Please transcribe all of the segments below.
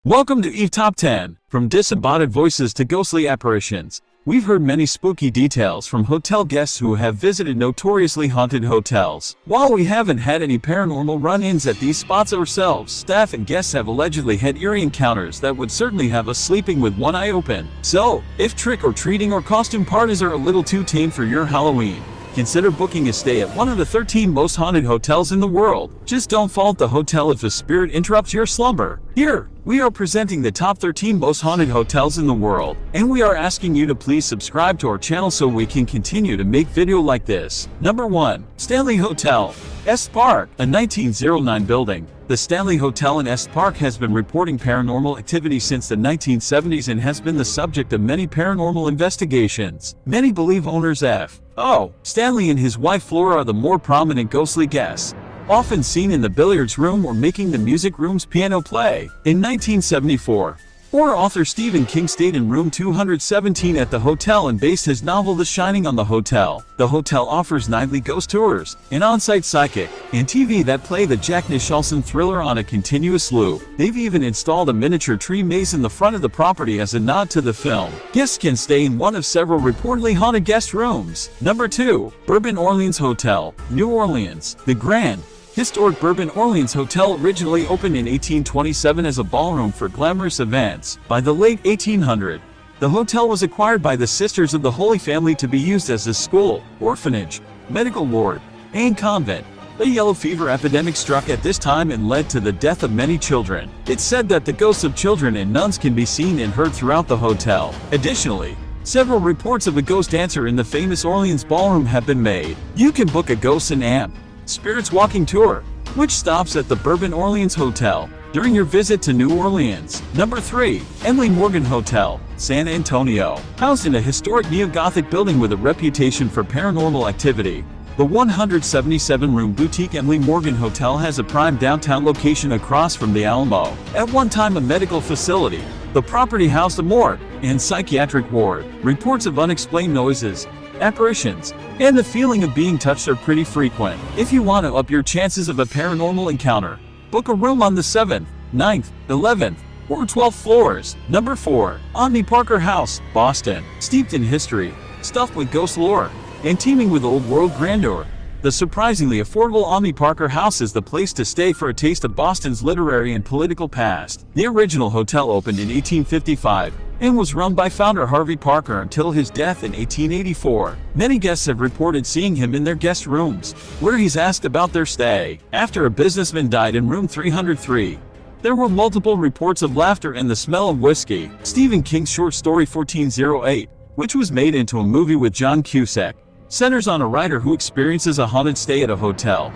Welcome to Eve Top 10. From disembodied voices to ghostly apparitions, we've heard many spooky details from hotel guests who have visited notoriously haunted hotels. While we haven't had any paranormal run-ins at these spots ourselves, staff and guests have allegedly had eerie encounters that would certainly have us sleeping with one eye open. So, if trick-or-treating or costume parties are a little too tame for your Halloween, consider booking a stay at one of the 13 most haunted hotels in the world. Just don't fault the hotel if a spirit interrupts your slumber. Here, we are presenting the top 13 most haunted hotels in the world, and we are asking you to please subscribe to our channel so we can continue to make video like this. Number 1. Stanley Hotel, Est Park, a 1909 building. The Stanley Hotel in Est Park has been reporting paranormal activity since the 1970s and has been the subject of many paranormal investigations. Many believe owners F.O. Stanley and his wife Flora are the more prominent ghostly guests, often seen in the billiards room or making the music room's piano play. In 1974, horror author Stephen King stayed in room 217 at the hotel and based his novel The Shining on the hotel. The hotel offers nightly ghost tours, an on-site psychic, and TV that play the Jack Nicholson thriller on a continuous loop. They've even installed a miniature tree maze in the front of the property as a nod to the film. Guests can stay in one of several reportedly haunted guest rooms. Number 2. Bourbon Orleans Hotel, New Orleans. The Grand Historic Bourbon Orleans Hotel originally opened in 1827 as a ballroom for glamorous events. By the late 1800s, the hotel was acquired by the Sisters of the Holy Family to be used as a school, orphanage, medical ward, and convent. A yellow fever epidemic struck at this time and led to the death of many children. It's said that the ghosts of children and nuns can be seen and heard throughout the hotel. Additionally, several reports of a ghost dancer in the famous Orleans ballroom have been made. You can book a Ghosts and Amp Spirits walking tour, which stops at the Bourbon Orleans Hotel during your visit to New Orleans. Number 3. Emily Morgan Hotel, San Antonio. Housed in a historic neo-Gothic building with a reputation for paranormal activity, the 177-room boutique Emily Morgan Hotel has a prime downtown location across from the Alamo. At one time a medical facility, the property housed a morgue and psychiatric ward. Reports of unexplained noises, apparitions, and the feeling of being touched are pretty frequent. If you want to up your chances of a paranormal encounter, book a room on the 7th, 9th, 11th, or 12th floors. Number 4. Omni Parker House, Boston. Steeped in history, stuffed with ghost lore, and teeming with old world grandeur, the surprisingly affordable Omni Parker House is the place to stay for a taste of Boston's literary and political past. The original hotel opened in 1855 and was run by founder Harvey Parker until his death in 1884. Many guests have reported seeing him in their guest rooms, where he's asked about their stay. After a businessman died in room 303, there were multiple reports of laughter and the smell of whiskey. Stephen King's short story 1408, which was made into a movie with John Cusack, centers on a writer who experiences a haunted stay at a hotel.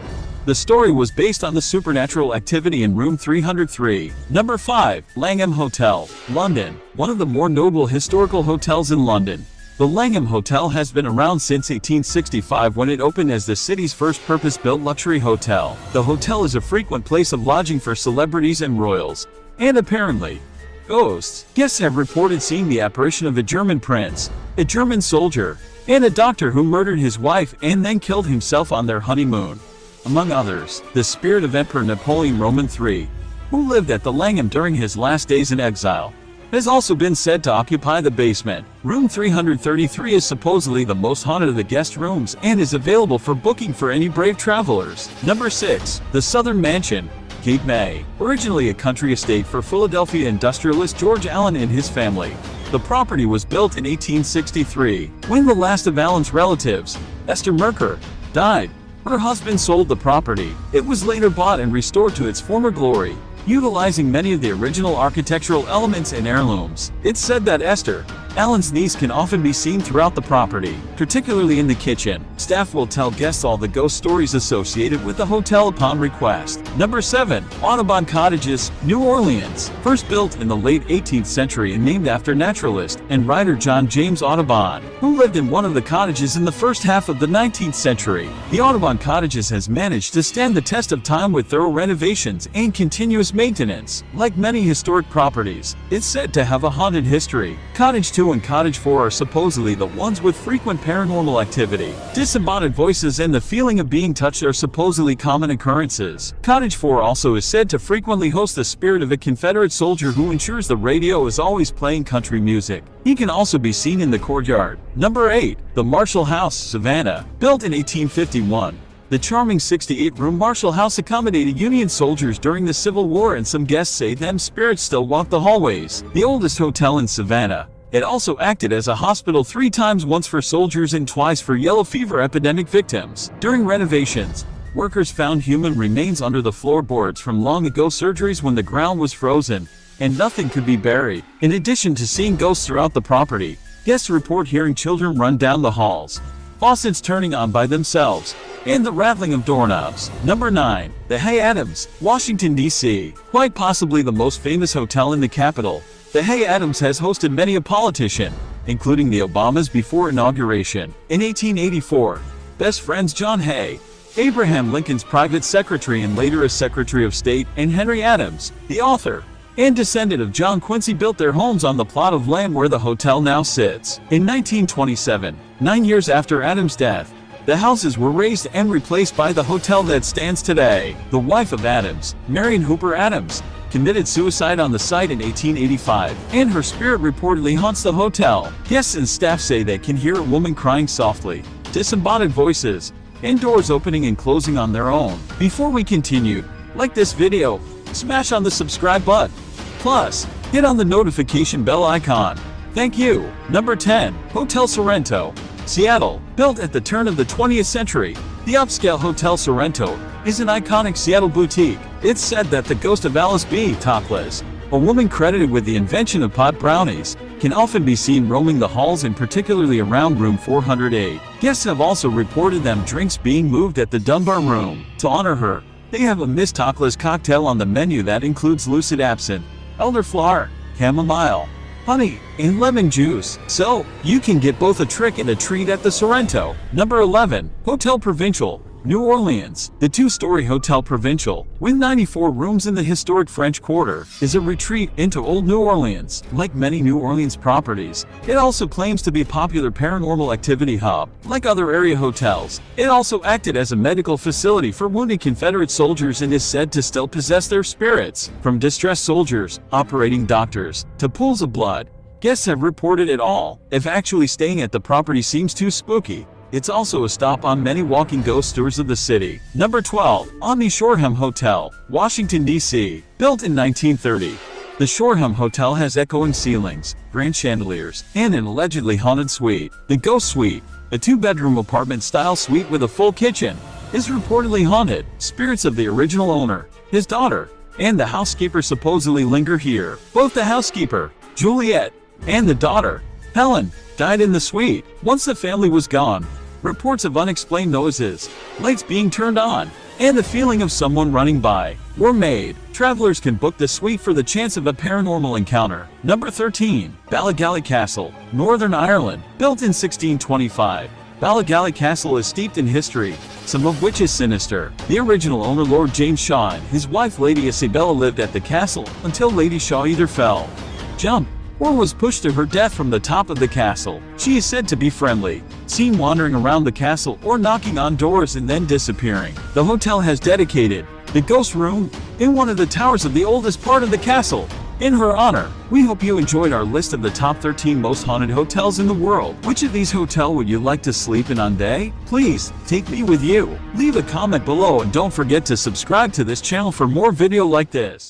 The story was based on the supernatural activity in room 303. Number 5. Langham Hotel, London. One of the more notable historical hotels in London, the Langham Hotel has been around since 1865 when it opened as the city's first purpose-built luxury hotel. The hotel is a frequent place of lodging for celebrities and royals, and apparently, ghosts. Guests have reported seeing the apparition of a German prince, a German soldier, and a doctor who murdered his wife and then killed himself on their honeymoon. Among others, the spirit of Emperor Napoleon Roman III, who lived at the Langham during his last days in exile, has also been said to occupy the basement. Room 333 is supposedly the most haunted of the guest rooms and is available for booking for any brave travelers. Number 6. The Southern Mansion, Cape May. Originally a country estate for Philadelphia industrialist George Allen and his family, the property was built in 1863. When the last of Allen's relatives, Esther Merker, died, her husband sold the property. It was later bought and restored to its former glory, utilizing many of the original architectural elements and heirlooms. It's said that Esther, Allen's niece, can often be seen throughout the property, particularly in the kitchen. Staff will tell guests all the ghost stories associated with the hotel upon request. Number 7. Audubon Cottages, New Orleans. First built in the late 18th century and named after naturalist and writer John James Audubon, who lived in one of the cottages in the first half of the 19th century. The Audubon Cottages has managed to stand the test of time with thorough renovations and continuous maintenance. Like many historic properties, it's said to have a haunted history. Cottage 2 2 and Cottage 4 are supposedly the ones with frequent paranormal activity. Disembodied voices and the feeling of being touched are supposedly common occurrences. Cottage 4 also is said to frequently host the spirit of a Confederate soldier who ensures the radio is always playing country music. He can also be seen in the courtyard. Number 8. The Marshall House, Savannah. Built in 1851. The charming 68-room Marshall House accommodated Union soldiers during the Civil War, and some guests say them spirits still walk the hallways. The oldest hotel in Savannah. It also acted as a hospital 3 times, once for soldiers and twice for yellow fever epidemic victims. During renovations, workers found human remains under the floorboards from long ago surgeries when the ground was frozen and nothing could be buried. In addition to seeing ghosts throughout the property, guests report hearing children run down the halls, faucets turning on by themselves, and the rattling of doorknobs. Number 9. The Hay Adams, Washington, D.C. Quite possibly the most famous hotel in the capital, the Hay Adams has hosted many a politician, including the Obamas before inauguration. In 1884, best friends John Hay, Abraham Lincoln's private secretary and later as Secretary of State, and Henry Adams, the author and descendant of John Quincy, built their homes on the plot of land where the hotel now sits. In 1927, 9 years after Adams' death, the houses were razed and replaced by the hotel that stands today. The wife of Adams, Marion Hooper Adams, committed suicide on the site in 1885, and her spirit reportedly haunts the hotel. Guests and staff say they can hear a woman crying softly, disembodied voices, and doors opening and closing on their own. Before we continue, like this video, smash on the subscribe button. Plus, hit on the notification bell icon. Thank you. Number 10. Hotel Sorrento, Seattle. Built at the turn of the 20th century, the upscale Hotel Sorrento is an iconic Seattle boutique. It's said that the ghost of Alice B. Topless, a woman credited with the invention of pot brownies, can often be seen roaming the halls, and particularly around room 408. Guests have also reported them drinks being moved at the Dunbar room. To honor her, they have a Miss Topless cocktail on the menu that includes lucid absinthe, elderflower, chamomile, honey, and lemon juice. So, you can get both a trick and a treat at the Sorrento. Number 11. Hotel Provincial, New Orleans. The 2-story Hotel Provincial, with 94 rooms in the historic French Quarter, is a retreat into old New Orleans. Like many New Orleans properties, it also claims to be a popular paranormal activity hub. Like other area hotels, it also acted as a medical facility for wounded Confederate soldiers and is said to still possess their spirits. From distressed soldiers, operating doctors, to pools of blood, guests have reported it all. If actually staying at the property seems too spooky, it's also a stop on many walking ghost tours of the city. Number 12. Omni Shoreham Hotel, Washington, D.C. Built in 1930, the Shoreham Hotel has echoing ceilings, grand chandeliers, and an allegedly haunted suite. The Ghost Suite, a 2-bedroom apartment-style suite with a full kitchen, is reportedly haunted. Spirits of the original owner, his daughter, and the housekeeper supposedly linger here. Both the housekeeper, Juliet, and the daughter, Helen, died in the suite. Once the family was gone, reports of unexplained noises, lights being turned on, and the feeling of someone running by were made. Travelers can book the suite for the chance of a paranormal encounter. Number 13. Ballygally Castle, Northern Ireland. Built in 1625, Ballygally Castle is steeped in history, some of which is sinister. The original owner, Lord James Shaw, and his wife Lady Isabella lived at the castle until Lady Shaw either fell, jumped, or was pushed to her death from the top of the castle. She is said to be friendly, seen wandering around the castle or knocking on doors and then disappearing. The hotel has dedicated the ghost room in one of the towers of the oldest part of the castle in her honor. We hope you enjoyed our list of the top 13 most haunted hotels in the world. Which of these hotels would you like to sleep in on day? Please, take me with you. Leave a comment below and don't forget to subscribe to this channel for more video like this.